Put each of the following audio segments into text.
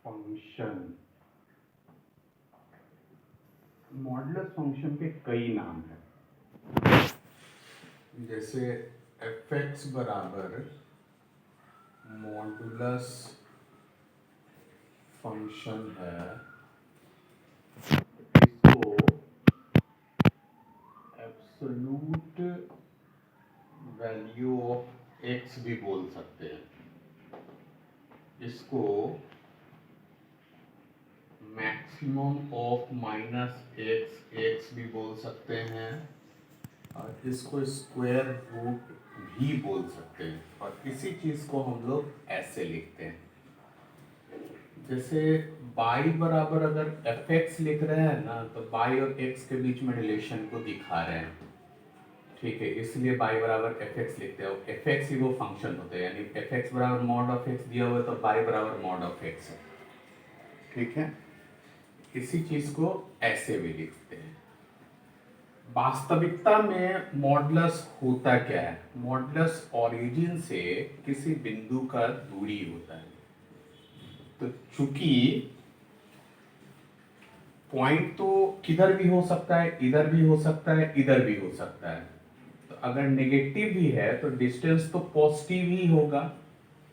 Function, modulus function के कई नाम हैं, जैसे एफ एक्स बराबर मॉडुलस फंक्शन है, इसको एब्सोल्यूट वैल्यू ऑफ एक्स भी बोल सकते हैं, इसको maximum of minus x x भी बोल सकते हैं, और इसको स्क्वायर रूट भी बोल सकते हैं। और इसी चीज को हम लोग ऐसे लिखते हैं, जैसे y बराबर अगर एफ एक्स लिख रहे हैं ना, तो y और x के बीच में रिलेशन को दिखा रहे हैं, ठीक है, इसलिए y बराबर एफ एक्स लिखते हैं। एफ एक्स ही वो फंक्शन होते हैं, यानी एफ एक्स बराबर मॉड ऑफ एक्स दिया हुआ है तो y बराबर मॉड ऑफ एक्स है, ठीक है। इसी चीज को ऐसे भी लिखते हैं। वास्तविकता में मॉडुलस होता क्या है? मॉडुलस ओरिजिन से किसी बिंदु का दूरी होता है। तो चूंकि पॉइंट तो किधर भी हो सकता है, इधर भी हो सकता है, इधर भी हो सकता है, तो अगर नेगेटिव भी है तो डिस्टेंस तो पॉजिटिव ही होगा,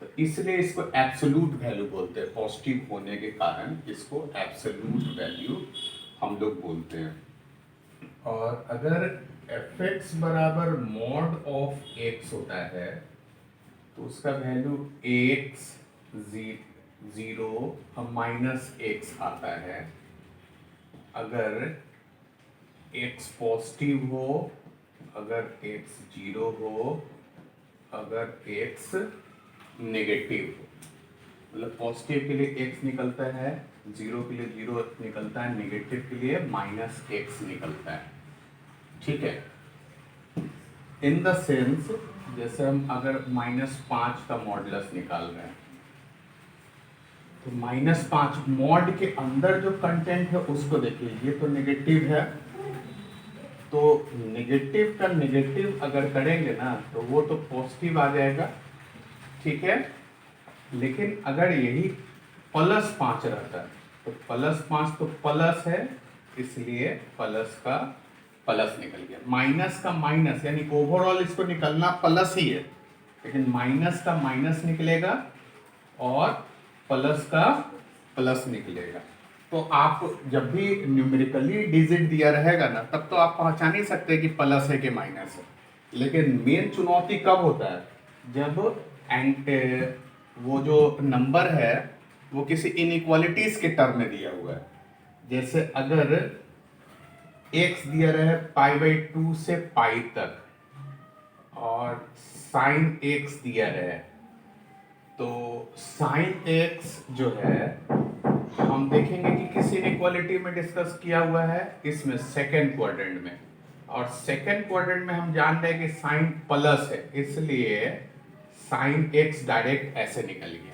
तो इसलिए इसको एब्सोल्यूट वैल्यू बोलते हैं। पॉजिटिव होने के कारण इसको एब्सोल्यूट वैल्यू हम लोग बोलते हैं। और अगर एफ एक्स बराबर मॉड ऑफ एक्स होता है तो उसका value x zero minus x आता है। अगर x पॉजिटिव हो, अगर x जीरो हो, अगर x नेगेटिव हो, मतलब पॉजिटिव के लिए x निकलता है, जीरो के लिए जीरो निकलता है, नेगेटिव के लिए माइनस एक्स निकलता है, ठीक है। इन द सेंस, जैसे हम अगर -5 का मॉडुलस निकाल रहे हैं, तो -5 मॉड के अंदर जो कंटेंट है उसको देखिए, ये तो नेगेटिव है, तो नेगेटिव का नेगेटिव अगर करेंगे ना तो वो तो पॉजिटिव आ जाएगा, ठीक है। लेकिन अगर यही +5 रहता है तो +5 तो प्लस है, इसलिए प्लस का प्लस निकल गया। माइनस का माइनस, यानी ओवरऑल इसको निकलना प्लस ही है, लेकिन माइनस का माइनस निकलेगा और प्लस का प्लस निकलेगा। तो आप जब भी न्यूमेरिकली डिजिट दिया रहेगा ना, तब तो आप पहचान ही सकते हैं कि प्लस है कि माइनस है। लेकिन मेन चुनौती कब होता है? जब वो जो नंबर है वो किसी इनइक्वालिटीज के टर्म में दिया हुआ है। जैसे अगर x दिया रहे π/2 से पाई तक और sin x दिया रहे, तो sin x जो है हम देखेंगे कि किसी इनइक्वालिटी में डिस्कस किया हुआ है, इसमें सेकंड क्वाड्रेंट में, और सेकंड क्वाड्रेंट में हम जान रहे हैं कि साइन प्लस है, इसलिए साइन x डायरेक्ट ऐसे निकल गया।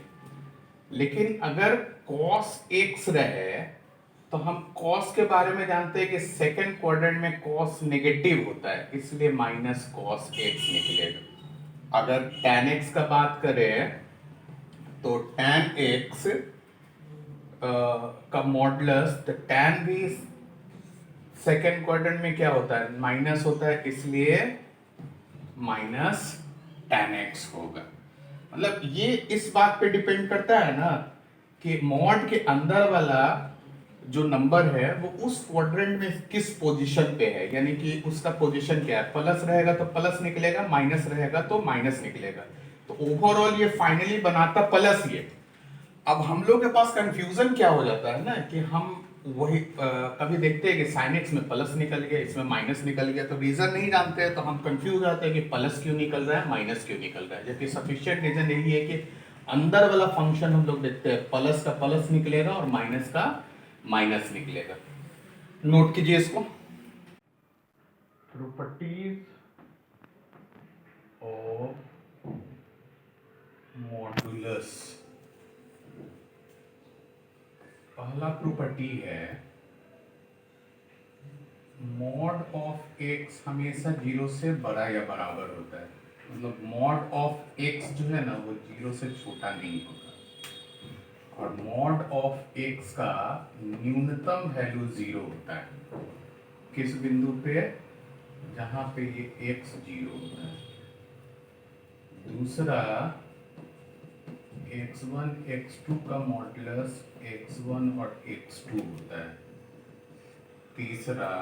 लेकिन अगर cos x रहे तो हम cos के बारे में जानते हैं कि सेकंड क्वाड्रेंट में cos नेगेटिव होता है, इसलिए माइनस cos x निकलेगा। अगर tan x का बात करें तो tan x का मॉडुलस, तो tan भी सेकेंड क्वाड्रेंट में क्या होता है? माइनस होता है, इसलिए माइनस tan x होगा। मतलब ये इस बात पे डिपेंड करता है ना कि मॉड के अंदर वाला जो नंबर है वो उस क्वाड्रेंट में किस पोजीशन पे है, यानी कि उसका पोजीशन क्या है। प्लस रहेगा तो प्लस निकलेगा, माइनस रहेगा तो माइनस निकलेगा, तो ओवरऑल ये फाइनली बनाता प्लस ही है। अब हम लोग के पास कंफ्यूजन क्या हो जाता है ना कि हम वही कभी देखते हैं कि साइन एक्स में प्लस निकल गया, इसमें माइनस निकल गया, तो रीजन नहीं जानते हैं, तो हम कंफ्यूज आते हैं कि प्लस क्यों निकल रहा है, माइनस क्यों निकल रहा है। जबकि सफिशिएंट रीजन यही है कि अंदर वाला फंक्शन हम लोग देखते हैं, प्लस का प्लस निकलेगा और माइनस का माइनस निकलेगा। नोट कीजिए इसको। Properties of modulus. पहला प्रॉपर्टी है मॉड ऑफ एक्स हमेशा जीरो से बड़ा या बराबर होता है, मतलब मॉड ऑफ एक्स जो है ना वो जीरो से छोटा नहीं होगा। और मॉड ऑफ x का न्यूनतम वैल्यू 0 होता है। किस बिंदु पे? जहां पे ये x 0 होता है। दूसरा, x1 x2 का मॉडुलस x1 और x2 होता है। तीसरा,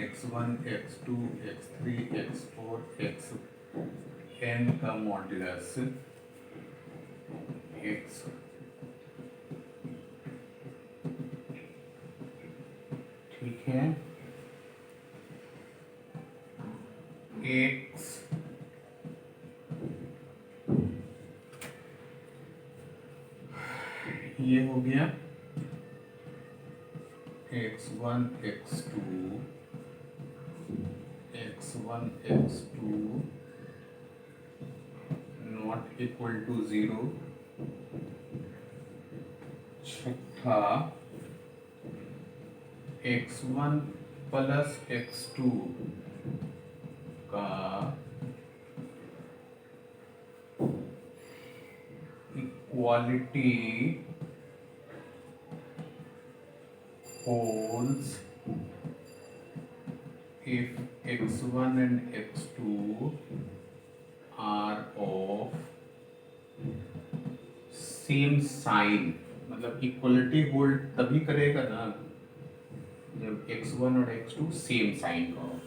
x1 x2 x3 x4 xn का मॉडुलस x। ठीक है, x ये हो गया x1 x2 x1 x2 not equal to 0। छठा, x1 प्लस x2 का equality holds if x1 and x2 are of same sign। मतलब इक्वलिटी होल्ड तभी करेगा ना जब x1 और x2 सेम साइन का हो।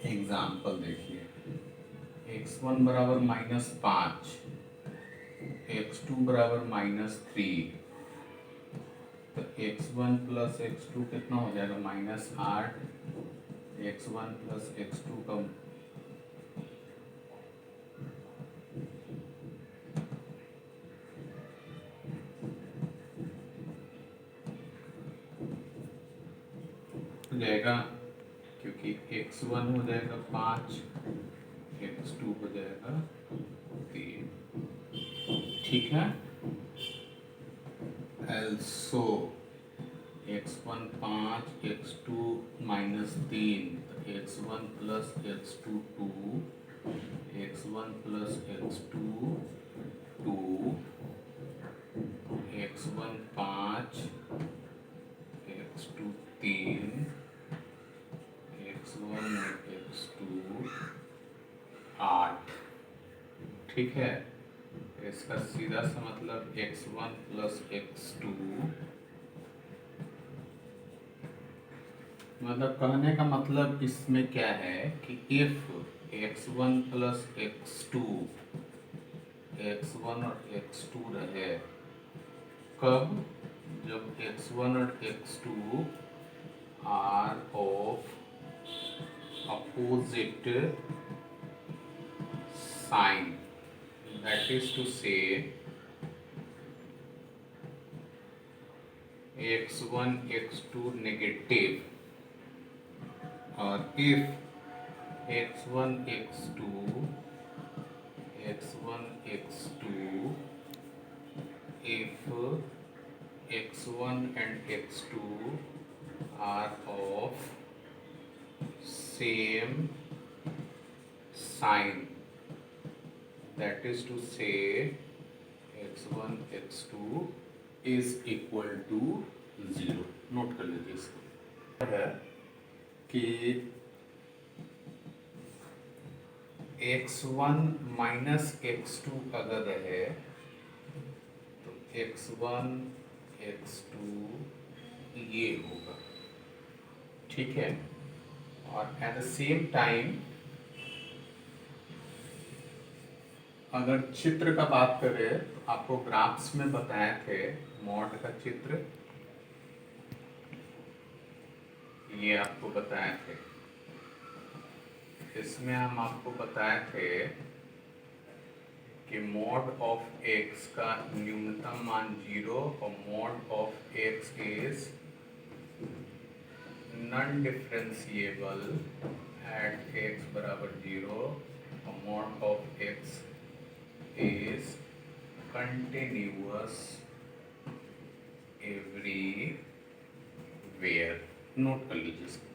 एग्जाम्पल देखिए, x1 बराबर -5, x2 बराबर -3, तो x1 प्लस x2 कितना हो जाएगा? -8। x1 प्लस x2 का हो जाएगा, क्योंकि x1 हो जाएगा 5, x2 हो जाएगा 3। ठीक है, also x1 5 x2 -3, x1 plus x2 2, x1 plus x2 2, x1 5 x2 3, x1 x2 8। ठीक है, इसका सीधा सा मतलब x1 प्लस x2, मतलब कहने का मतलब इसमें क्या है कि if x1 plus x2 x1 और x2 रहे, कब? जब x1 और x2 are of opposite sign, that is to say x1 x2 negative, और if x1 x2 if x1 and x2 are of same sign, that is to say x1 x2 is equal to 0। Note कर लीजिए इसको, है कि x1 minus x2 अगर रहे तो x1 x2 ये होगा। ठीक है, और एट द सेम टाइम अगर चित्र का बात करें तो आपको ग्राफ्स में बताए थे मॉड का चित्र, ये आपको बताए थे। इसमें हम आपको बताए थे कि मॉड ऑफ x का न्यूनतम मान 0 और mod of x is non differentiable eight x बराबर 0 और mod of x is continuous everywhere. Note कर लीजिए इसको।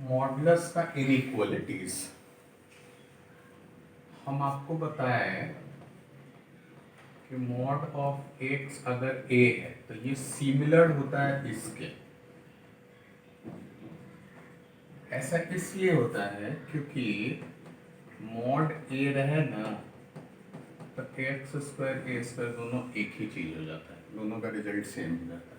मॉडुलस का इनइक्वालिटीज हम आपको बताए कि मॉड ऑफ एक्स अगर ए है तो ये सिमिलर होता है इसके। ऐसा इसलिए होता है क्योंकि मॉड ए रहे ना तो एक्स स्क्वायर ए स्क्वायर दोनों एक ही चीज हो जाता है, दोनों का रिजल्ट सेम हो जाता है।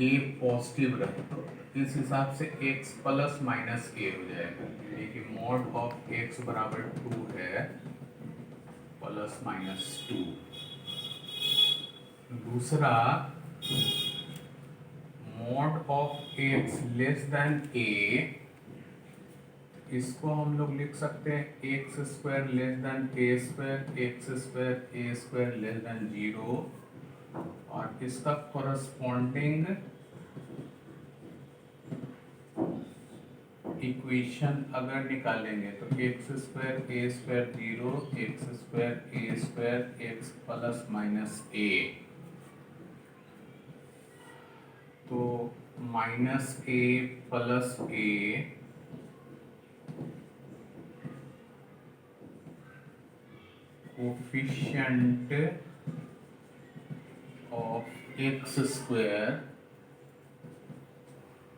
ए पॉजिटिव रहे तो इस हिसाब से एक्स प्लस माइनस ए हो जाएगा, यानी कि मॉड ऑफ एक्स बराबर 2 है प्लस माइनस 2। दूसरा mod of x less than a, इसको हम लोग लिख सकते हैं x square less than a square, x square a square less than 0, और इसका कोरस्पॉन्डिंग इक्वेशन अगर निकालेंगे तो x square a square 0, x square a square x plus minus a, तो minus a plus a coefficient of x square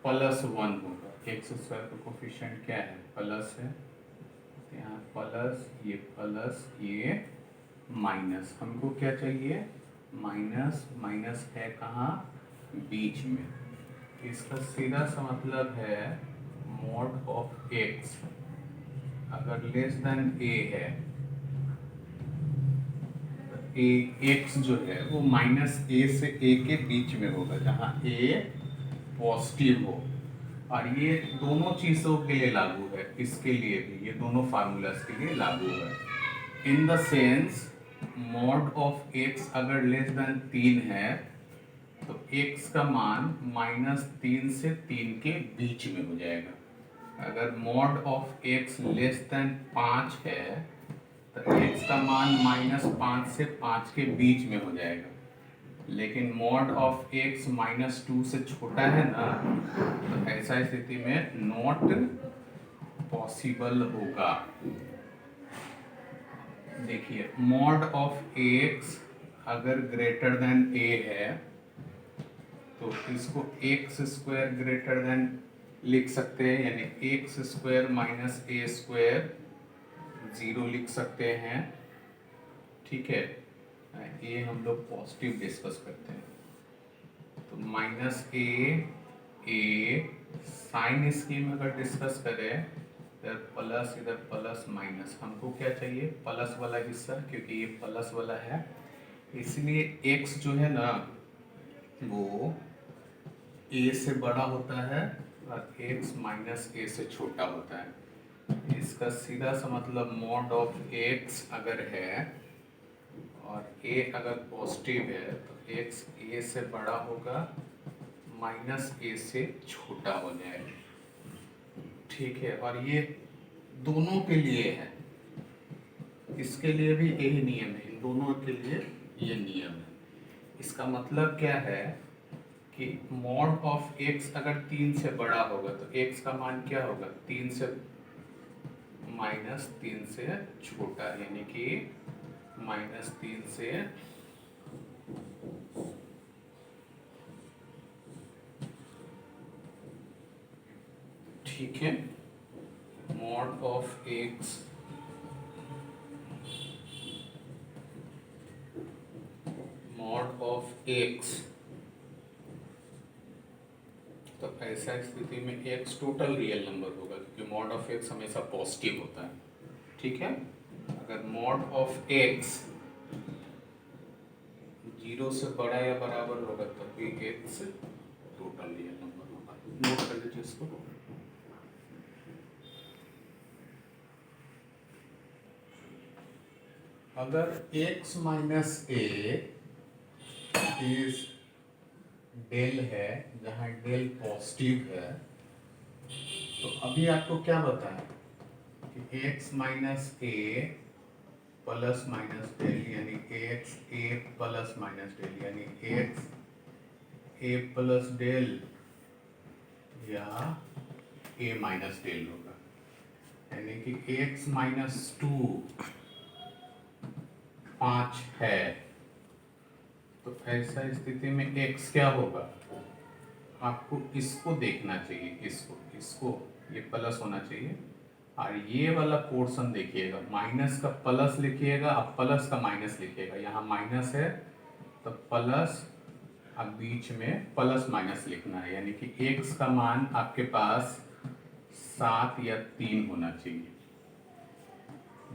plus 1 होगा। X square का coefficient क्या है, प्लस है, तो यहाँ प्लस ये माइनस, हमको क्या चाहिए, माइनस, माइनस है कहाँ, बीच में। इसका सीधा सा मतलब है मॉड ऑफ एक्स अगर लेस देन ए है, ए एक्स जो है वो माइनस ए से ए के बीच में होगा जहाँ ए पॉजिटिव हो, और ये दोनों चीजों के लिए लागू है, इसके लिए भी, ये दोनों फार्मूलास के लिए लागू है। In the sense mod of x अगर लेस देन 3 है तो x का मान -3 से 3 के बीच में हो जाएगा। अगर mod of x less than 5 है तो x का मान -5 से 5 के बीच में हो जाएगा। लेकिन मॉड ऑफ x -2 से छोटा है ना, तो ऐसा स्थिति में नॉट पॉसिबल होगा। देखिए मॉड ऑफ x अगर ग्रेटर देन a है तो इसको एक्स स्क्वायर ग्रेटर देन लिख सकते हैं, यानी एक्स स्क्वायर माइनस ए स्क्वायर 0 लिख सकते हैं, ठीक है। ये हम लोग पॉजिटिव डिस्कस करते हैं, तो माइनस ए साइन स्कीम अगर डिस्कस करें इधर प्लस इधर प्लस माइनस, हमको क्या चाहिए, प्लस वाला हिस्सा, क्योंकि ये प्लस वाला है इसलिए एक्स जो है ना वो ए से बड़ा होता है और एक्स माइनस ए से छोटा होता है। इसका सीधा सा मतलब मॉड ऑफ एक्स अगर है और ए अगर पॉजिटिव है तो एक्स ए से बड़ा होगा, माइनस ए से छोटा हो जाएगा, ठीक है। और ये दोनों के लिए है, इसके लिए भी यही नियम है, इन दोनों के लिए ये नियम है। इसका मतलब क्या है कि मॉड ऑफ एक्स अगर 3 से बड़ा होगा तो एक्स का मान क्या होगा, 3 से -3 से छोटा, यानी कि -3 से ठीक है। मॉड ऑफ एक्स तो ऐसा स्थिति में x टोटल रियल नंबर होगा, क्योंकि मॉड ऑफ x हमेशा पॉजिटिव होता है, ठीक है। अगर मॉड ऑफ x 0 से बड़ा या बराबर होगा तब भी x टोटल रियल नंबर होगा। नोट कर लीजिए इसको। अगर x minus a is del है, जहाँ डेल पॉजिटिव है, तो अभी आपको क्या बताया कि x minus a plus minus del, यानी एक्स ए प्लस माइनस डेल, यानी एक्स ए प्लस डेल या ए माइनस डेल होगा, यानी कि एक्स माइनस 2 5 है, तो ऐसा स्थिति में x क्या होगा, आपको इसको देखना चाहिए, इसको ये प्लस होना चाहिए, और ये वाला पोर्शन देखिएगा, माइनस का प्लस लिखिएगा, अब प्लस का माइनस लिखिएगा, यहाँ माइनस है तो प्लस, अब बीच में प्लस माइनस लिखना है, यानी कि x का मान आपके पास 7 या 3 होना चाहिए।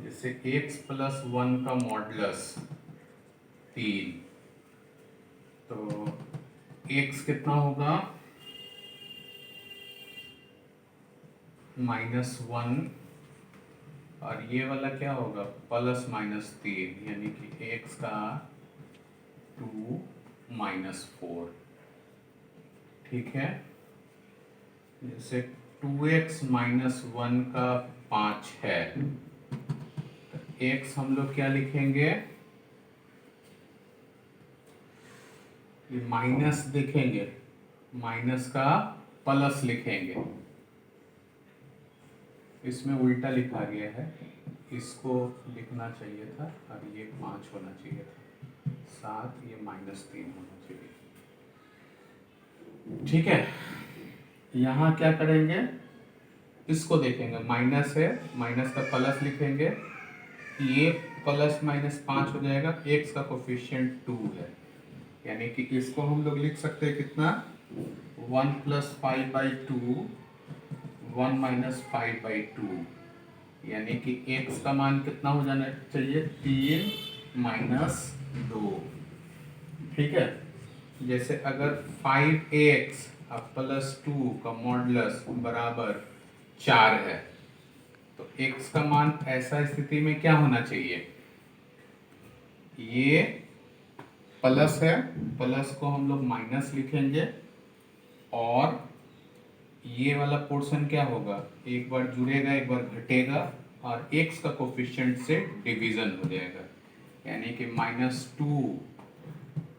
जैसे x प्लस 1 का मॉडुलस 3, तो x कितना होगा, -1, और ये वाला क्या होगा, +-3, यानी कि x का 2 -4, ठीक है। जैसे 2x -1 का 5 है, तो x हम लोग क्या लिखेंगे, ये माइनस देखेंगे, माइनस का प्लस लिखेंगे, इसमें उल्टा लिखा गया है, इसको लिखना चाहिए था और ये 5 होना चाहिए था, 7, ये -3 होना चाहिए, ठीक है। यहाँ क्या करेंगे, इसको देखेंगे, माइनस है, माइनस का प्लस लिखेंगे, ये +-5 हो जाएगा, x का कोफिशिएंट 2 है, यानी कि इसको हम लोग लिख सकते हैं कितना, 1 + 5/2, 1 - 5/2, यानी कि x का मान कितना हो जाना चाहिए, 3 - 2, ठीक है। जैसे अगर 5x + 2 का मॉडुलस बराबर 4 है, तो x का मान ऐसा स्थिति में क्या होना चाहिए, ये प्लस है, प्लस को हम लोग माइनस लिखेंगे, और ये वाला पोर्शन क्या होगा, एक बार जुड़ेगा एक बार घटेगा, और x का कोफिशिएंट से डिवीजन हो जाएगा, यानी कि -2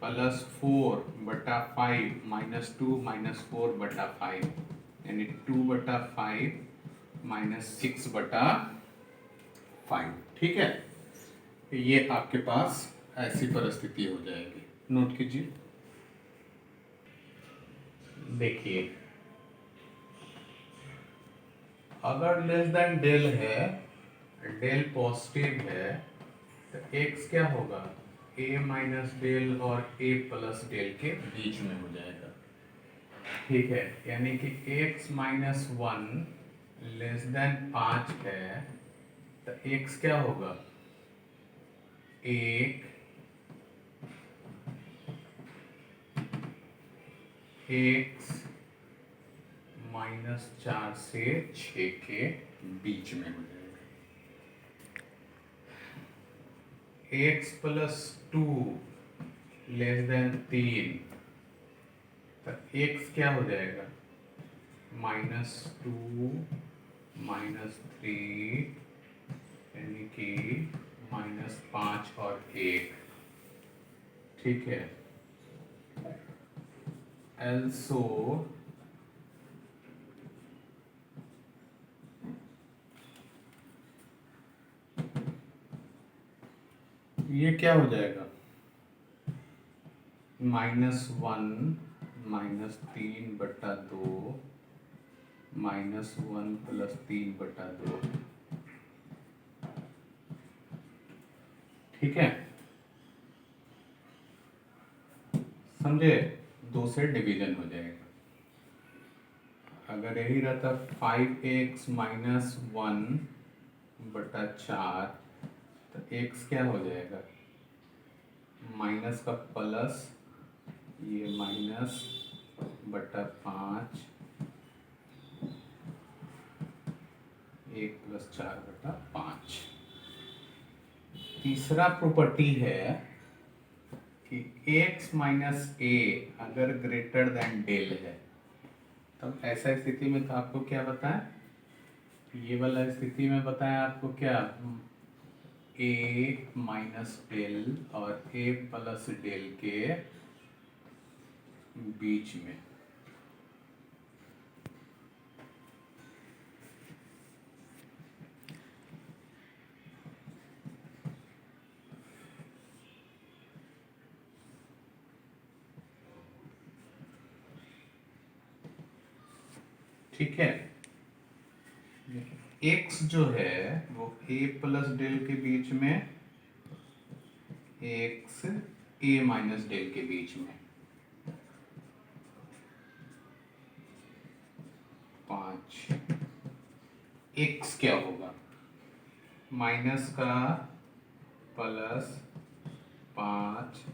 + 4/5 -2 - 4/5, यानी 2/5 -6/5, ठीक है। ये आपके पास ऐसी परिस्थिति हो जाएगी, नोट कीजिए। देखिए, अगर लेस देन डेल है, डेल पॉजिटिव है, तो x क्या होगा, a माइनस डेल और a प्लस डेल के बीच में हो जाएगा, ठीक है। यानी कि x -1 लेस देन 5 है, तो x क्या होगा, 1 x -4 से 6 के बीच में हो जाएगा, x + 2 लेस देन 3, तो x क्या हो जाएगा, -2 -3, यानी कि -5 और 1, ठीक है। also ये क्या हो जाएगा, -1 -3/2 -1 + 3/2, ठीक है, समझे, 2 से डिवीजन हो जाएगा। अगर यही रहता 5x - 1/4, तो x क्या हो जाएगा, माइनस का प्लस, ये -/5, 1 + 4/5। तीसरा प्रॉपर्टी है कि x - a अगर ग्रेटर देन डेल है, तब ऐसा स्थिति में तो आपको क्या बताया, ये वाला स्थिति में बताया आपको क्या, a - डेल और a + डेल के बीच में, ठीक है, x जो है वो a प्लस डेल के बीच में, x a माइनस डेल के बीच में, 5 x क्या होगा, माइनस का प्लस 5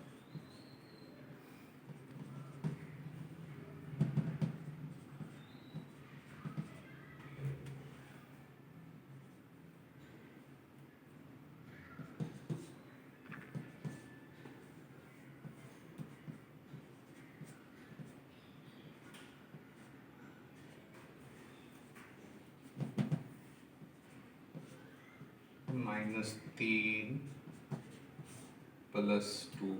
-3 प्लस 2/2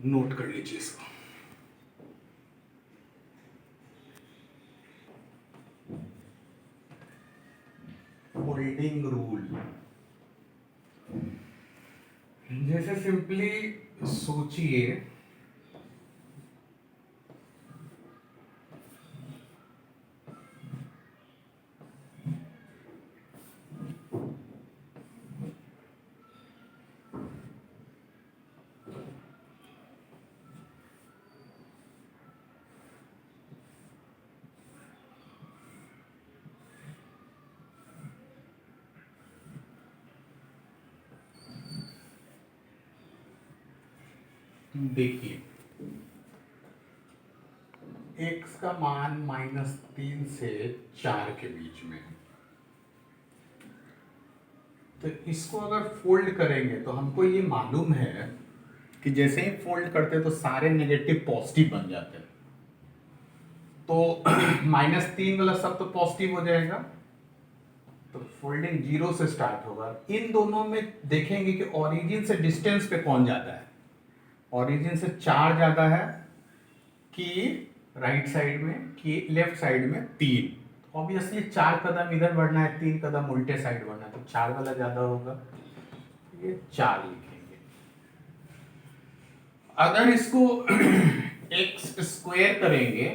नोट कर लीजिए इसको। फोल्डिंग रूल, जैसे सिंपली सोचिए, देखिए x का मान -3 से 4 के बीच में, तो इसको अगर फोल्ड करेंगे तो हमको ये मालूम है कि जैसे ही फोल्ड करते हैं तो सारे नेगेटिव पॉजिटिव बन जाते हैं, तो -3 वाला सब तो पॉजिटिव हो जाएगा, तो फोल्डिंग 0 से स्टार्ट होगा। इन दोनों में देखेंगे कि ओरिजिन से डिस्टेंस पे कौन ज्यादा है, ओरिजिन से 4 ज्यादा है कि राइट साइड में कि लेफ्ट साइड में 3, ऑब्वियसली 4 कदम इधर बढ़ना है, 3 कदम उल्टे साइड बढ़ना है, तो 4 वाला ज्यादा होगा, ये 4 लिखेंगे। अगर इसको x स्क्वायर करेंगे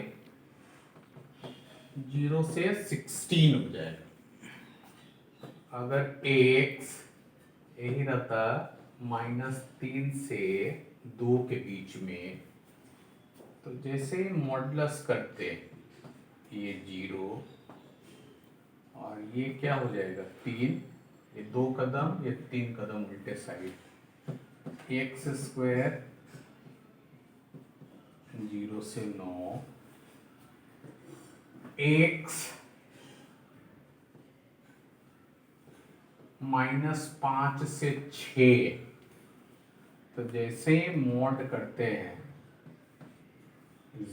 0 से 16 हो जाएगा। अगर x यही रहता -3 से 2 के बीच में, तो जैसे ही मॉडुलस करते ये 0 और ये क्या हो जाएगा 3, ये 2 कदम, ये 3 कदम उल्टे साइड, x स्क्वायर 0 से 9, x -5 से 6, तो जैसे ही मॉड करते हैं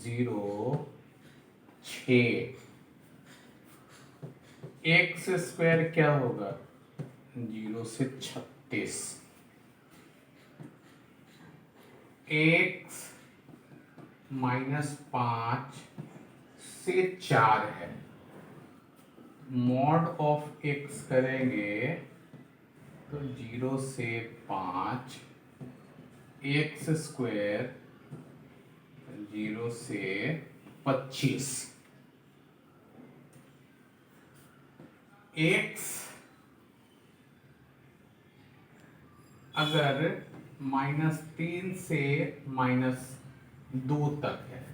0 6, x स्क्वायर क्या होगा 0 से 36, x -5 से 4 है, मॉड ऑफ x करेंगे तो 0 से 5, x स्क्वायर 0 से 25, x अगर -3 से -2 तक है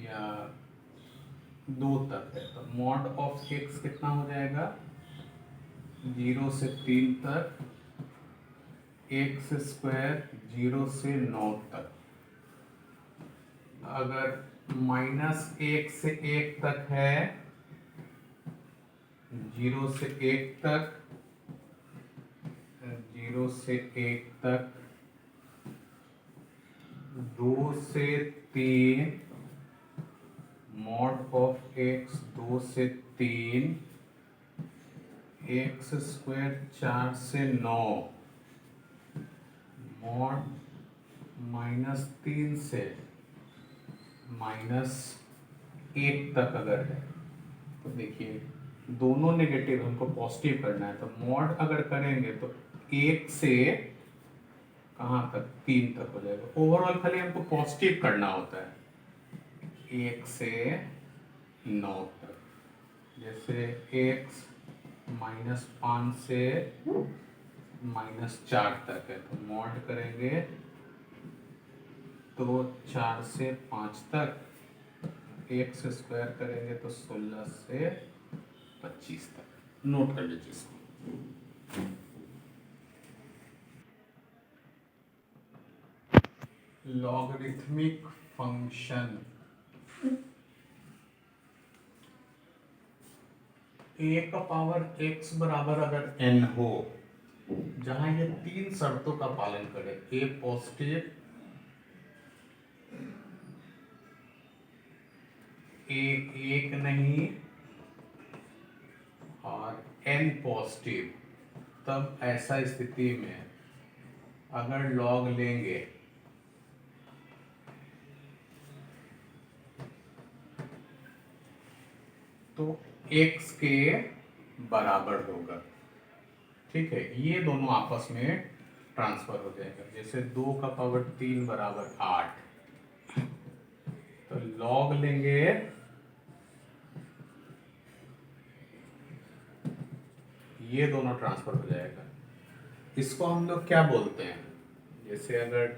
या 2 तक है, तो मॉड ऑफ x कितना हो जाएगा 0 से 3 तक, x स्क्वायर 0 से 9 तक। अगर -1 से 1 तक है 0 से 1 तक, 0 से 1 तक, 2 से 3, मॉड ऑफ x 2 से 3, x स्क्वायर 4 से 9, मॉड -3 से -1 तक अगर है तो देखिए दोनों नेगेटिव हमको पॉजिटिव करना है, तो मॉड अगर करेंगे तो 1 से कहाँ तक, 3 तक हो जाएगा। ओवरऑल खाली हमको पॉजिटिव करना होता है 1 से 9 तक। जैसे x -5 से -4 तक है, तो मॉड करेंगे तो 4 से 5 तक, x स्क्वायर करेंगे तो 16 से 25 तक। नोट कर लीजिए इसको। लॉगरिथमिक फंक्शन a का पावर x बराबर अगर n हो, जहां ये 3 शर्तों का पालन करे, a पॉजिटिव, a 1 नहीं और n पॉजिटिव, तब ऐसा स्थिति में अगर लॉग लेंगे तो x के बराबर होगा। ठीक है, ये दोनों आपस में ट्रांसफर हो जाएगा। जैसे 2 का पावर 3 बराबर 8, तो लॉग लेंगे ये दोनों ट्रांसफर हो जाएगा। इसको हम लोग क्या बोलते हैं, जैसे अगर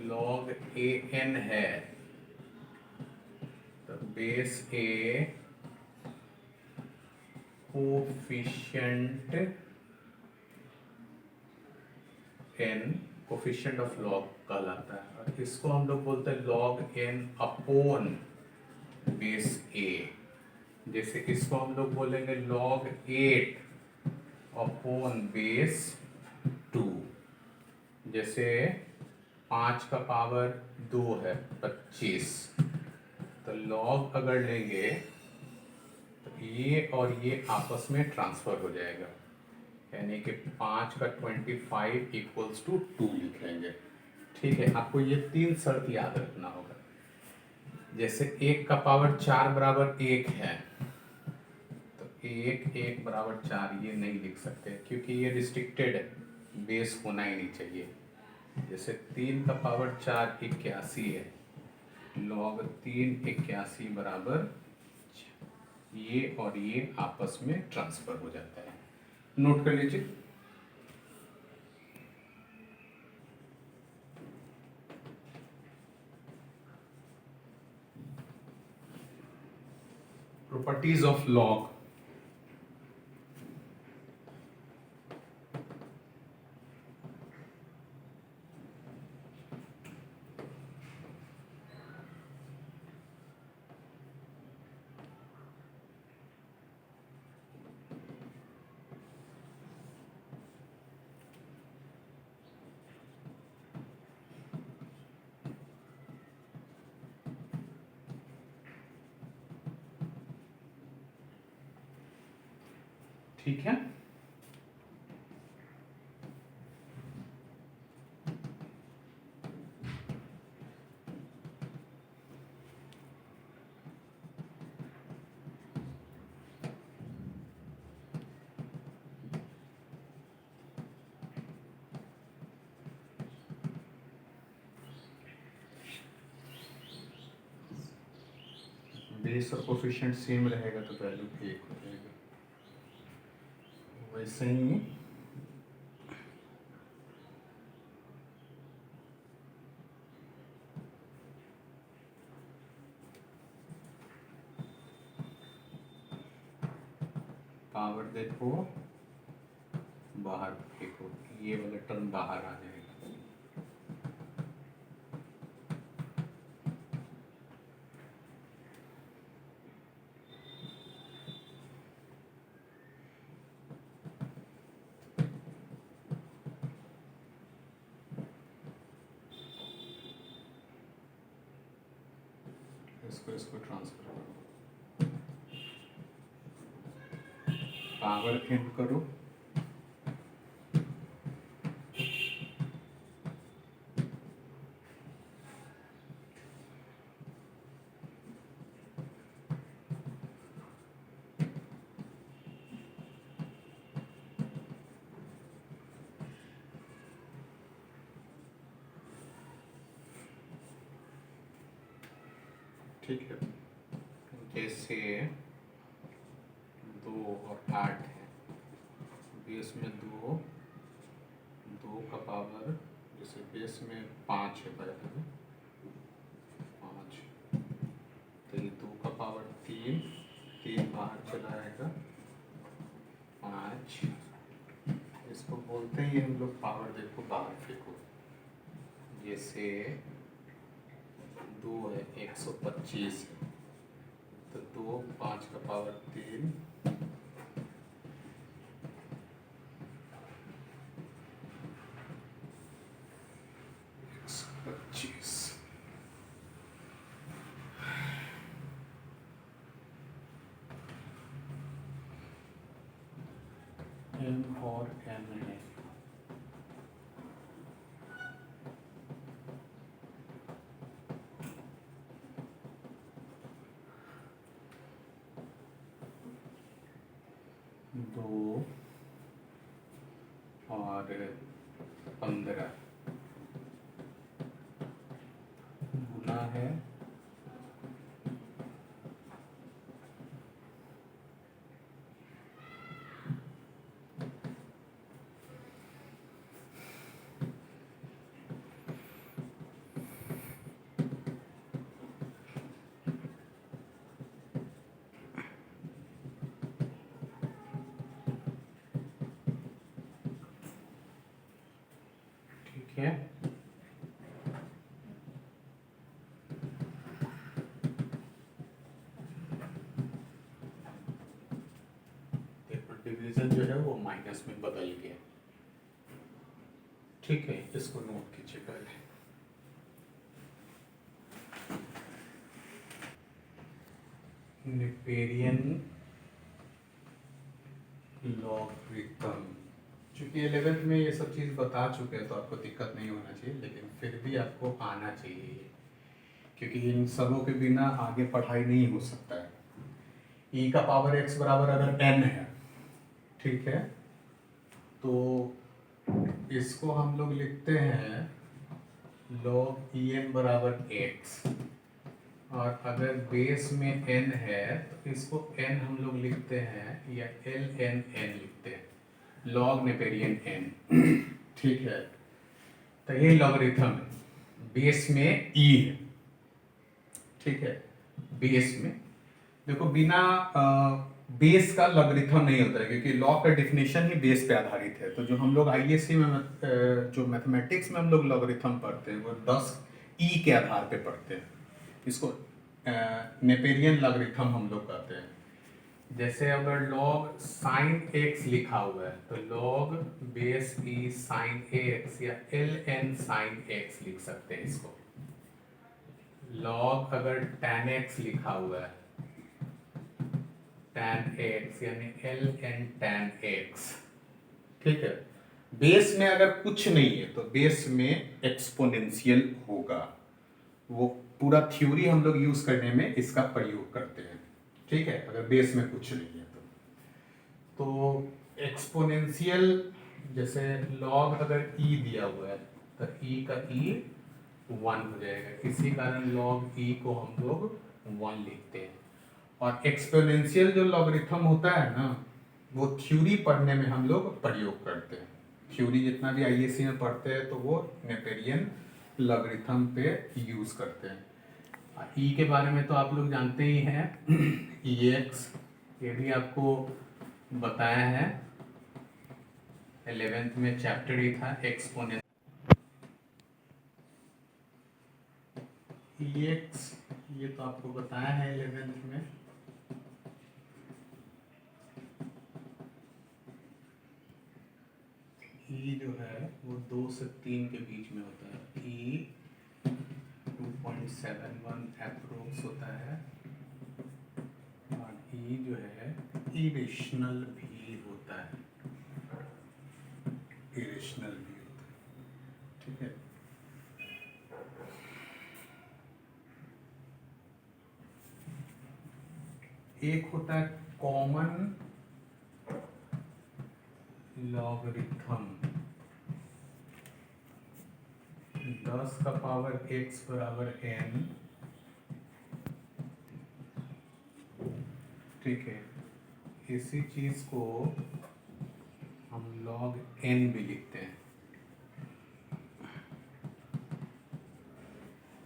लॉग ए एन है तो base a coefficient n, coefficient of log कहलाता है, और इसको हम लोग बोलते हैं log n upon base a. जैसे इसको हम लोग बोलेंगे लॉग 8 अपॉन बेस 2। जैसे 5 का पावर 2 है 25, तो लॉग अगर लेंगे तो ये और ये आपस में ट्रांसफर हो जाएगा, यानी कि 5 का 25 इक्वल्स टू 2 लिख लेंगे। ठीक है, आपको ये 3 शर्त याद रखना होगा। जैसे 1 का पावर 4 बराबर 1 है, तो 1 बराबर 4 ये नहीं लिख सकते क्योंकि ये रिस्ट्रिक्टेड है, बेस होना ही नहीं चाहिए। जैसे 3 का पावर 4 81 है, लॉग 3 81 बराबर ये और ये आपस में ट्रांसफर हो जाता है। नोट कर लीजिए। Properties of log. ठीक है, बेस और कोफिशिएंट सेम रहेगा तो वैल्यू 1 हो जाएगा। वैसे ही पावर देखो बाहर फेंको, ये वाला टर्म बाहर आ जाएगा। इसको ट्रांसफर करो, पावर एड करो, ठीक है, जैसे 2 और 8 है, बेस में 2, 2 का पावर, जैसे बेस में 5 है पहले में 5, तो ये 2 का पावर 3, 3 बाहर चला आएगा 5, इसको बोलते हैं, ये हम लोग पावर देखो बाहर फेंको, जैसे 2 है 125 है, तो 2 5 का पावर 3, 125, एम और एम है, दो और 15 गुना है 5 है। डिवीजन जो है वो माइनस में बदल गया, ठीक है, इसको नोट कीजिए पहले। नेपेरियन लॉगरिथम, चूंकि 11th में ये सब चीज़ बता चुके हैं तो आपको दिक्कत नहीं होना चाहिए, लेकिन फिर भी आपको आना चाहिए, क्योंकि इन सबों के बिना आगे पढ़ाई नहीं हो सकता है। e का पावर x बराबर अगर n है, ठीक है, तो इसको हम लोग लिखते हैं log en बराबर x, और अगर बेस में n है तो इसको n हम लोग लिखते हैं या ln n लिखते हैं, log नेपेरियन n, ठीक है। तो ये लॉगरिथम है, बेस में e है, ठीक है, बेस में देखो बिना बेस का लॉगरिथम नहीं होता है, क्योंकि लॉग का डेफिनेशन ही बेस पे आधारित है। तो जो हम लोग आईएससी में जो मैथमेटिक्स में हम लोग लॉगरिथम पढ़ते हैं वो 10 ई के आधार पे पढ़ते हैं, इसको नेपेरियन लॉगरिथम हम लोग कहते हैं। जैसे अगर लॉग साइन x लिखा हुआ है तो लॉग बेस ई साइन x या एल एन साइन x लिख सकते हैं इसको। लॉग अगर tan x लिखा हुआ है tan x यानी एल एन tan x, ठीक है। बेस में अगर कुछ नहीं है तो बेस में एक्सपोनेंशियल होगा, वो पूरा थ्योरी हम लोग यूज करने में इसका प्रयोग करते हैं, ठीक है, अगर बेस में कुछ नहीं है तो एक्सपोनेंशियल, जैसे लॉग अगर e दिया हुआ है तो e का e 1 हो जाएगा, इसी कारण लॉग e को हम लोग 1 लिखते हैं। और एक्सपोनेंशियल जो लॉगरिथम होता है ना, वो थ्योरी पढ़ने में हम लोग प्रयोग करते हैं, थ्योरी जितना भी आईएससी में पढ़ते हैं तो वो नेपेरियन लॉगरिथम पे यूज करते हैं। ई के बारे में तो आप लोग जानते ही हैं, EX, ये भी आपको बताया है 11th में, चैप्टर ही था एक्सपोनेंशियल। EX ये तो आपको बताया है 11th में, E जो है वो 2 से 3 के बीच में होता है, E 2.71 एप्रोक्स होता है, और E जो है इरेशनल भी होता है, इरेशनल भी होता है, ठीक है। एक होता है कॉमन लॉगरिथम, 10 का पावर x बराबर n, ठीक है, इसी चीज को हम log n भी लिखते हैं,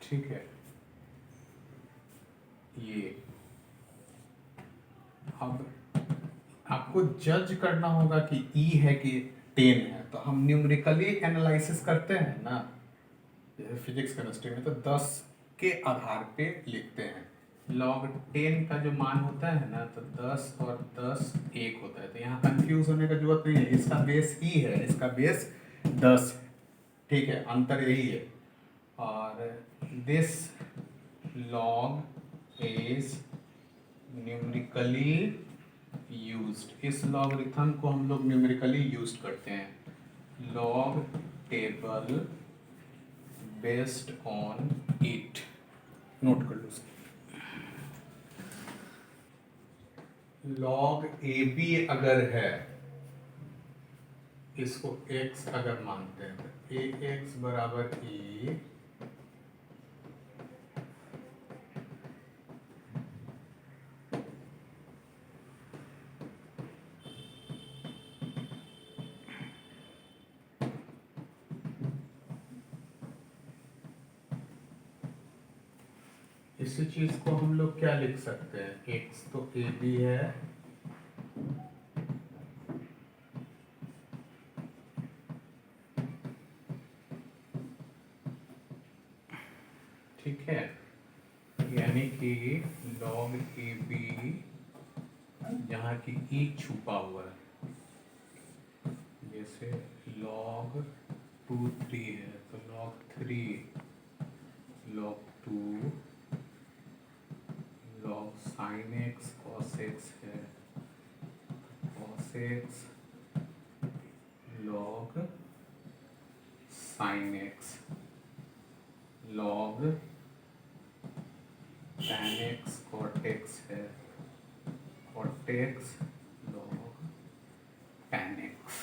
ठीक है। ये अब आपको जज करना होगा कि e है कि 10 है, तो हम न्यूमेरिकली एनालिसिस करते हैं ना, जैसे फिजिक्स केमिस्ट्री में, तो 10 के आधार पे लिखते हैं। log 10 का जो मान होता है ना, तो 10 और 10 1 होता है, तो यहाँ कंफ्यूज होने का जरूरत नहीं है, इसका बेस e है, इसका बेस 10 है, ठीक है, अंतर यही है। और this log is numerically used, इस लॉगरिथम को हम लोग न्यूमेरिकली यूज करते हैं। Log table based on it, note कर लो। लॉग ए बी अगर है, इसको x अगर मानते हैं, तो ए एक्स बराबर ई इसी चीज को हम लोग क्या लिख सकते हैं, x तो ए बी है, ठीक है, यानी कि log ए बी, जहाँ की e छुपा हुआ है, जैसे log 2 3 है, तो log 3 log 2 log sin x cos x है, cos x log sin x log tan x cot x है, cot x log tan x।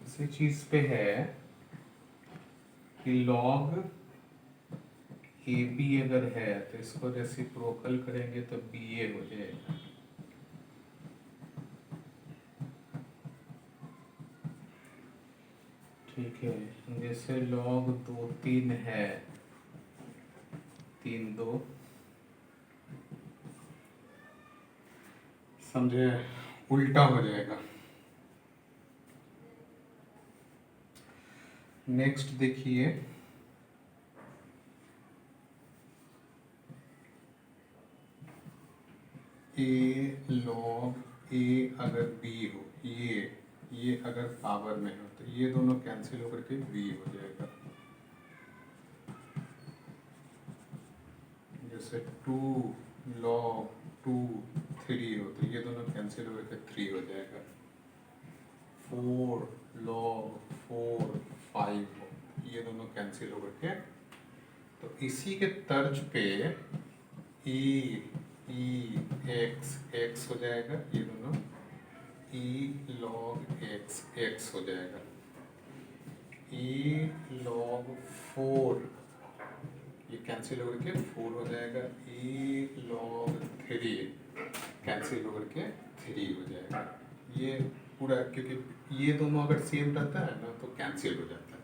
इसी चीज पे है कि log ए बी अगर है, तो इसको रेसिप्रोकल करेंगे तो बी ए हो जाएगा, ठीक है। जैसे log 2 3 है, 3 2, समझे, उल्टा हो जाएगा। नेक्स्ट देखिए, ए लॉग ए अगर बी हो, ये अगर पावर में हो, तो ये दोनों कैंसिल होकर के बी हो जाएगा। जैसे 2 log 2 3 हो, तो ये दोनों कैंसिल होकर के 3 हो जाएगा। 4 log 4 5 हो, ये दोनों कैंसिल होकर के, तो इसी के तर्ज पे ई एक्स हो जाएगा, ये दोनों ई log एक्स हो जाएगा। ई log 4 ये कैंसिल होकर के 4 हो जाएगा, ई log 3 कैंसिल होकर के 3 हो जाएगा। ये पूरा, क्योंकि ये दोनों अगर सेम रहता है ना, तो कैंसिल हो जाता है।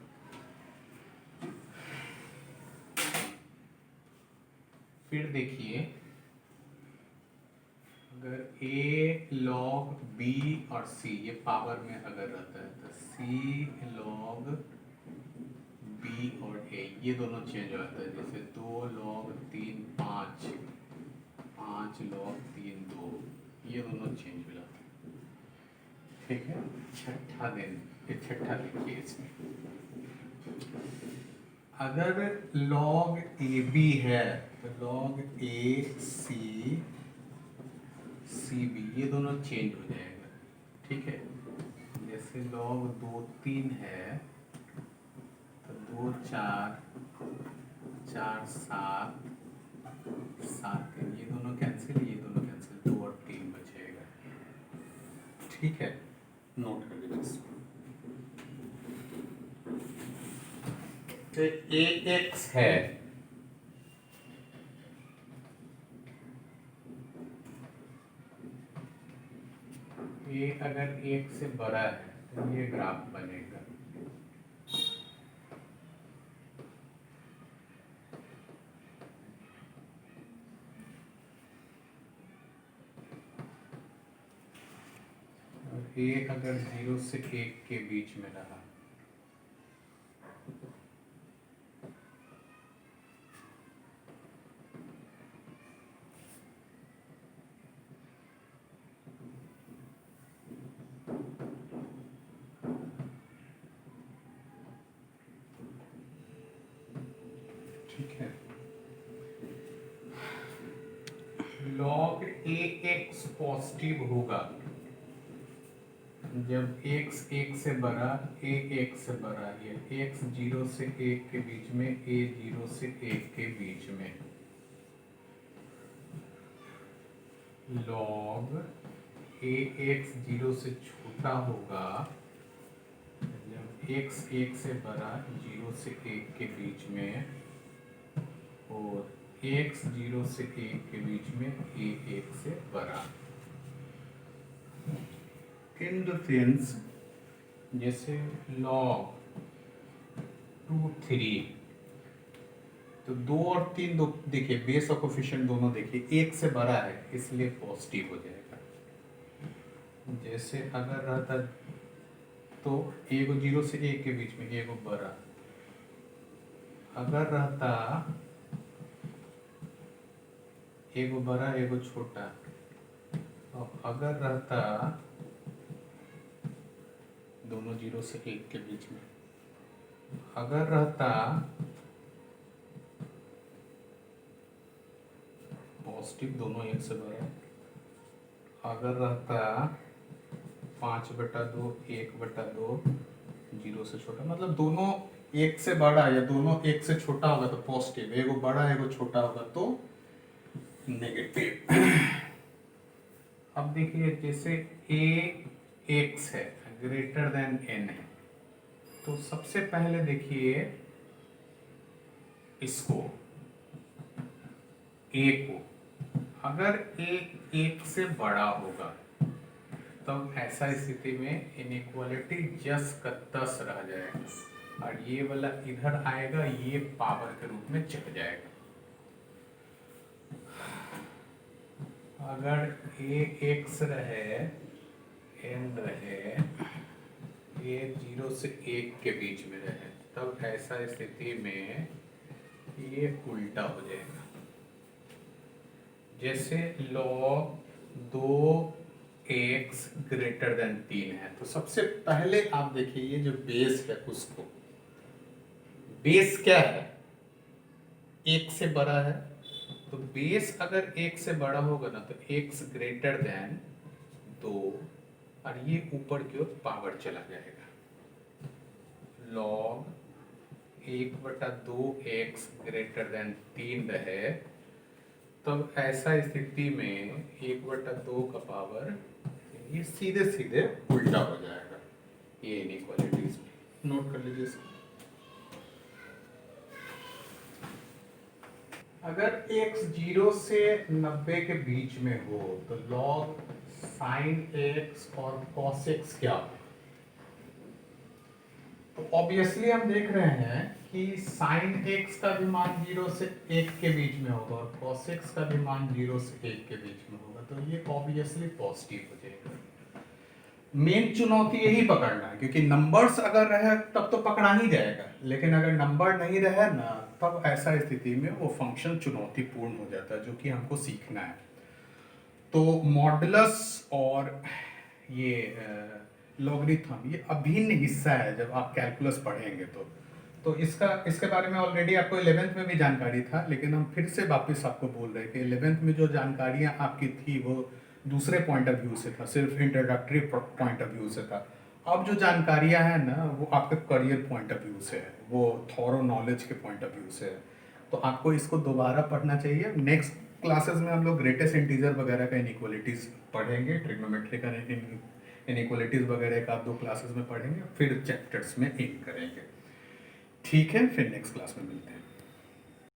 फिर देखिए, अगर a log b और c ये पावर में अगर रहता है, तो c log b और a ये दोनों चेंज हो जाता है। जैसे 2 log 3 5 5 log 3 2, ये दोनों चेंज हो जाते हैं, ठीक है। छठा देखिए इसमें, अगर log ए बी है, तो log ए सी बी ये दोनों चेंज हो जाएगा, ठीक है। जैसे log 2 3 है, तो 2 4 4 7 7 3, ये दोनों कैंसिल, ये दोनों कैंसिल, 2 और 3 बचेगा, ठीक है। नोट कर लीजिए इसको। तो ए एक्स है, ये अगर 1 से बड़ा है तो ये ग्राफ बनेगा। और ये अगर 0 से 1 के बीच में रहा, ठीक है। log ax पॉजिटिव होगा जब x 1 से बड़ा, a 1 से बड़ा, ये x 0 से 1 के बीच में, a 0 से 1 के बीच में। log ax 0 से छोटा होगा जब x 1 से बड़ा, 0 से 1 के बीच में, और x 0 से 1 के बीच में, a 1 से बड़ा। इन द सेंस जैसे log 2 3, तो 2 और 3 दो देखिए, बेस और कोफिशिएंट दोनों देखिए 1 से बड़ा है इसलिए पॉजिटिव हो जाएगा। जैसे अगर रहता तो एगो 0 से 1 के बीच में, एगो बड़ा, अगर रहता एगो बड़ा एगो छोटा, और अगर रहता दोनों 0 से 1 के बीच में, अगर रहता पॉजिटिव दोनों 1 से बड़ा, अगर रहता 5/2 1/2 0 से छोटा, मतलब दोनों 1 से बड़ा या दोनों 1 से छोटा होगा तो पॉजिटिव, एगो बड़ा एगो छोटा होगा तो नेगेटिव। अब देखिए जैसे a x है ग्रेटर देन n है, तो सबसे पहले देखिए इसको a को, अगर a 1 से बड़ा होगा तब ऐसा स्थिति में इनइक्वालिटी जस का तस रह जाएगा और ये वाला इधर आएगा, ये पावर के रूप में चढ़ जाएगा। अगर a x रहे, n रहे, a 0 से 1 के बीच में रहे, तब ऐसा स्थिति में ये उल्टा हो जाएगा। जैसे log 2x ग्रेटर देन 3 है, तो सबसे पहले आप देखिए ये जो बेस है उसको, बेस क्या है, 1 से बड़ा है, तो बेस अगर 1 से बड़ा होगा ना तो x ग्रेटर देन 2 और ये ऊपर की ओर पावर चला जाएगा। log 1/2x ग्रेटर देन 3 रहे, तब ऐसा स्थिति में 1/2 का पावर ये सीधे सीधे उल्टा हो जाएगा। ये इनइक्वालिटीज नोट कर लीजिए इसको। अगर x 0 से 90 के बीच में हो तो log sin x और cos x क्या हो? तो ऑब्वियसली हम देख रहे हैं कि sin x का भी मान 0 से 1 के बीच में होगा और cos x का भी मान 0 से 1 के बीच में होगा, तो ये ऑब्वियसली पॉजिटिव हो जाएगा। मेन चुनौती यही पकड़ना है, क्योंकि नंबर्स अगर रहे तब तो पकड़ा ही जाएगा, लेकिन अगर नंबर नहीं रहे ना तब ऐसा स्थिति में वो फंक्शन चुनौतीपूर्ण हो जाता है, जो कि हमको सीखना है। तो मॉडुलस और ये लॉगरिथम ये अभिन्न हिस्सा है जब आप कैलकुलस पढ़ेंगे तो इसके बारे में ऑलरेडी आपको 11th में भी जानकारी था, लेकिन हम फिर से वापस आपको बोल रहे हैं कि 11th में जो जानकारियां आपकी थी वो दूसरे पॉइंट ऑफ व्यू से था, सिर्फ इंट्रोडक्टरी पॉइंट ऑफ व्यू से था। अब जो जानकारियां हैं ना वो आपके करियर पॉइंट ऑफ व्यू से है, वो थॉरो नॉलेज के पॉइंट ऑफ व्यू से है, तो आपको इसको दोबारा पढ़ना चाहिए। नेक्स्ट क्लासेस में हम लोग ग्रेटेस्ट इंटीजर वगैरह का इनइक्वालिटीज पढ़ेंगे, ट्रिग्नोमेट्री का इनइक्वालिटीज वगैरह का 2 क्लासेस में पढ़ेंगे, फिर चैप्टर्स में एंड करेंगे। ठीक है, फिर नेक्स्ट क्लास में मिलते हैं।